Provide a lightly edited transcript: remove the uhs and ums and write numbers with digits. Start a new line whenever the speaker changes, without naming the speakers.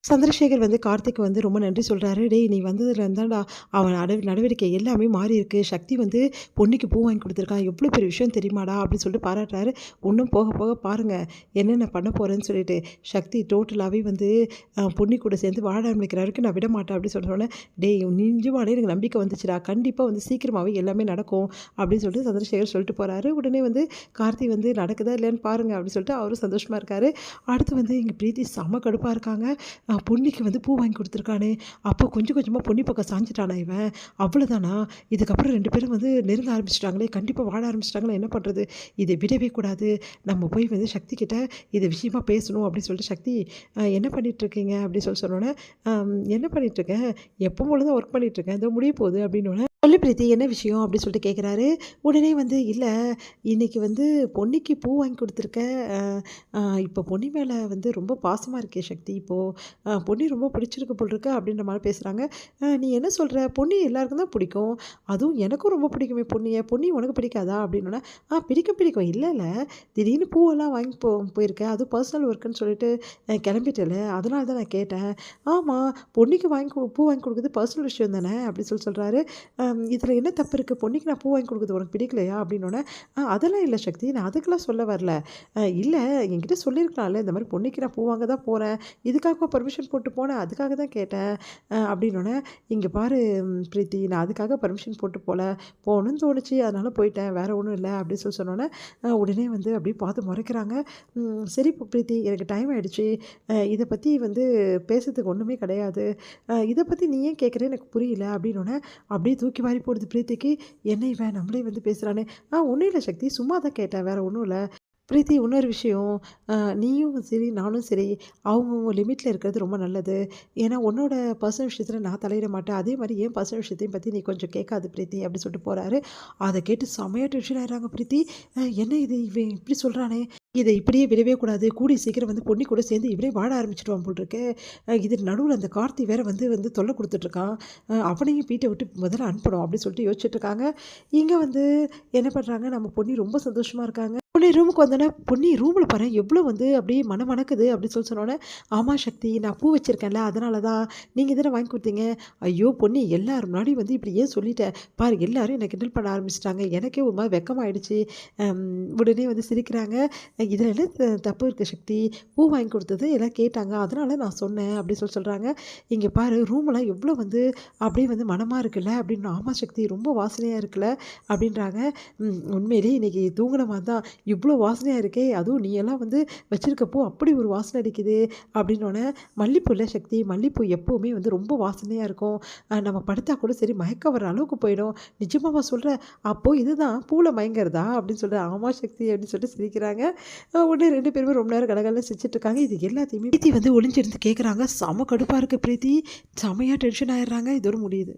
சந்திரசேகர் வந்து கார்த்திக் வந்து ரொம்ப நன்றி சொல்கிறாரு. டேய் நீ வந்ததுல இருந்தாண்டா அவன் நடவடிக்கை எல்லாமே மாறி இருக்கு. சக்தி வந்து பொன்னிக்கு பூ வாங்கி கொடுத்துருக்கான். எவ்வளோ பெரிய விஷயம் தெரியுமாடா அப்படின்னு சொல்லிட்டு பாராட்டுறாரு. இன்னும் போக போக பாருங்கள் என்னென்ன பண்ண போகிறேன்னு சொல்லிட்டு சக்தி டோட்டலாகவே வந்து பொன்னி கூட சேர்ந்து வாழ ஆரம்பிக்கிற வரைக்கும் நான் விட மாட்டேன் அப்படின்னு சொன்னோன்னே, டேய் நிஜமாலே எனக்கு நம்பிக்கை வந்துச்சுடா, கண்டிப்பாக வந்து சீக்கிரமாகவே எல்லாமே நடக்கும் அப்படின்னு சொல்லிட்டு சந்திரசேகர் சொல்லிட்டு போகிறாரு. உடனே வந்து கார்த்திக் வந்து நடக்குதா இல்லையான்னு பாருங்கள் அப்படின்னு சொல்லிட்டு அவரும் சந்தோஷமாக இருக்காரு. அடுத்து வந்து எங்கள் பிரீத்தி செம கடுப்பாக இருக்காங்க. பொன்னிக்கு வந்து பூ வாங்கி கொடுத்துருக்கானே, அப்போ கொஞ்சம் கொஞ்சமாக பொன்னி பக்கம் சாஞ்சிட்டானா இவன், அவ்வளோதானா? இதுக்கப்புறம் 2 பேரும் வந்து நெருங்க ஆரம்பிச்சிட்டாங்களே, கண்டிப்பாக வாழ ஆரம்பிச்சிட்டாங்களே, என்ன பண்ணுறது? இதை விடவே கூடாது, நம்ம போய் வந்து சக்தி கிட்ட இது விஷயமா பேசணும் அப்படின்னு சொல்லிட்டு, சக்தி என்ன பண்ணிகிட்ருக்கீங்க அப்படின்னு சொன்னோன்னே, என்ன பண்ணிகிட்ருக்கேன், எப்போ போல தான் ஒர்க் பண்ணிகிட்ருக்கேன், இதோ முடிய போகுது அப்படின்னோடனே, சொல்லு பிரீத்தி என்ன விஷயம் அப்படின்னு சொல்லிட்டு கேட்குறாரு. உடனே வந்து இல்லை இன்றைக்கி வந்து பொன்னிக்கு பூ வாங்கி கொடுத்துருக்க, இப்போ பொன்னி மேலே வந்து ரொம்ப பாசமாக இருக்கே சக்தி, இப்போது பொன்னி ரொம்ப பிடிச்சிருக்கு போல் இருக்கு அப்படின்ற மாதிரி பேசுகிறாங்க. நீ என்ன சொல்கிற, பொன்னி எல்லாருக்கும் தான் பிடிக்கும், அதுவும் எனக்கும் ரொம்ப பிடிக்குமே பொன்னியை, பொன்னி உனக்கு பிடிக்காதா அப்படின்னோடனே, பிடிக்கும் பிடிக்கும், இல்லை இல்லை திடீர்னு பூவெல்லாம் வாங்கி போயிருக்கேன், அதுவும் பர்சனல் ஒர்க்குன்னு சொல்லிட்டு கிளம்பிட்டல, அதனால தான் நான் கேட்டேன். ஆமாம் பொன்னிக்கு பூ வாங்கி கொடுக்குறது பர்சனல் விஷயம் தானே அப்படின்னு சொல்கிறாரு. இதில் என்ன தப்பு இருக்குது, பொன்னிக்கு நான் பூ வாங்கி கொடுக்குறது உனக்கு பிடிக்கலையா அப்படின்னோடனே, அதெல்லாம் இல்லை சக்தி, நான் அதுக்கெல்லாம் சொல்ல வரல, இல்லை என்கிட்ட சொல்லியிருக்கலாம்ல, இந்த மாதிரி பொன்னிக்கு நான் பூ வாங்க தான் போகிறேன், இதுக்காக பர்மிஷன் போட்டு போனேன், அதுக்காக தான் கேட்டேன் அப்படின்னோடனே, இங்கே பாரு பிரீத்தி, நான் அதுக்காக பர்மிஷன் போட்டு போகணுன்னு தோணுச்சு, அதனால் போயிட்டேன், வேறு ஒன்றும் இல்லை அப்படின்னு சொன்னோன்னே, உடனே வந்து அப்படியே பார்த்து முறைக்கிறாங்க. சரி பிரீத்தி எனக்கு டைம் ஆகிடுச்சு, இதை பற்றி வந்து பேசுறதுக்கு ஒன்றுமே கிடையாது, இதை பற்றி நீ ஏன் கேட்குறேன்னு எனக்கு புரியல அப்படின்னோடனே, அப்படியே தூக்கி வாரி போடுது பிரீத்திக்கு. என்ன இவன் நம்மளே வந்து பேசுகிறானே, ஒன்றும் இல்லை சக்தி, சும்மா தான் கேட்டேன், வேறு ஒன்றும் இல்லை. பிரீத்தி இன்னொரு விஷயம், நீயும் சரி நானும் சரி அவங்கவுங்க லிமிட்டில் இருக்கிறது ரொம்ப நல்லது. ஏன்னா உன்னோட பர்சனல் விஷயத்தில் நான் தலையிட மாட்டேன், அதே மாதிரி என் பர்சனல் விஷயத்தையும் பற்றி நீ கொஞ்சம் கேட்காது பிரீத்தி அப்படி சொல்லிட்டு போகிறாரு. அதை கேட்டு செமையாக டென்ஷன் ஆகிடுறாங்க பிரீத்தி. என்ன இது இவன் இப்படி சொல்கிறானே, இதை இப்படியே விடவே கூடாது, கூடிய சீக்கிரம் வந்து பொன்னி கூட சேர்ந்து இவரே வாழ ஆரம்பிச்சிடுவான் போல் இருக்கு. இது நடுவில் அந்த கார்த்தி வேற வந்து தொல்லை கொடுத்துட்ருக்கான், அவனையும் வீட்டை விட்டு முதல்ல அனுப்பணும் அப்படின்னு சொல்லிட்டு யோசிச்சுட்டு இருக்காங்க. இங்கே வந்து என்ன பண்ணுறாங்க, நம்ம பொன்னி ரொம்ப சந்தோஷமாக இருக்காங்க. பொன்னி ரூமுக்கு வந்தோடனே, பொன்னி ரூமில் பாரு எவ்வளோ வந்து அப்படியே மணக்குது அப்படின்னு சொன்னோன்னே, ஆமாம் சக்தி நான் பூ வச்சுருக்கேன்ல அதனால தான், நீங்கள் தானே வாங்கி கொடுத்தீங்க. ஐயோ பொன்னி எல்லாரும் முன்னாடி வந்து இப்படி ஏன் சொல்லிட்டேன் பாரு, எல்லாரும் என்னை கிண்டல் பண்ண ஆரம்பிச்சிட்டாங்க, எனக்கே ஒரு மாதிரி வெக்கமாயிடுச்சு. உடனே வந்து சிரிக்கிறாங்க. இதில் என்ன தப்பு இருக்குது சக்தி, பூ வாங்கி கொடுத்தது எல்லாம் கேட்டாங்க, அதனால நான் சொன்னேன் அப்படின்னு சொல்கிறாங்க. இங்கே பாரு ரூமெல்லாம் எவ்வளோ வந்து அப்படியே வந்து மனமாக இருக்குல்ல அப்படின்னு. ஆமாம் சக்தி ரொம்ப வாசனையாக இருக்குல்ல அப்படின்றாங்க. உண்மையிலேயே இன்றைக்கி தூங்கின மாதிரி தான், இவ்வளோ வாசனையாக இருக்கே, அதுவும் நீ எல்லாம் வந்து வச்சுருக்கப்போ அப்படி ஒரு வாசனை அடிக்குது அப்படின்னோடனே, மல்லிப்பூ இல்லை சக்தி, மல்லிப்பூ எப்போவுமே வந்து ரொம்ப வாசனையாக இருக்கும், நம்ம படுத்தா கூட சரி மயக்க வர அளவுக்கு போயிடும், நிஜமாவா சொல்கிற, அப்போது இதுதான் பூவில் மயங்கிறதா அப்படின்னு சொல்கிற. ஆமாம் சக்தி அப்படின்னு சொல்லிட்டு சிரிக்கிறாங்க. உடனே 2 பேருமே ரொம்ப நேரம் கடகடல சிரிச்சிட்டு இருக்காங்க. இது எல்லாத்தையுமே பிரீத்தி வந்து ஒளிஞ்சிருந்து கேட்குறாங்க. செம கடுப்பாக இருக்குது பிரீத்தி, செமையாக டென்ஷன் ஆயிடுறாங்க. இதோடு முடியுது.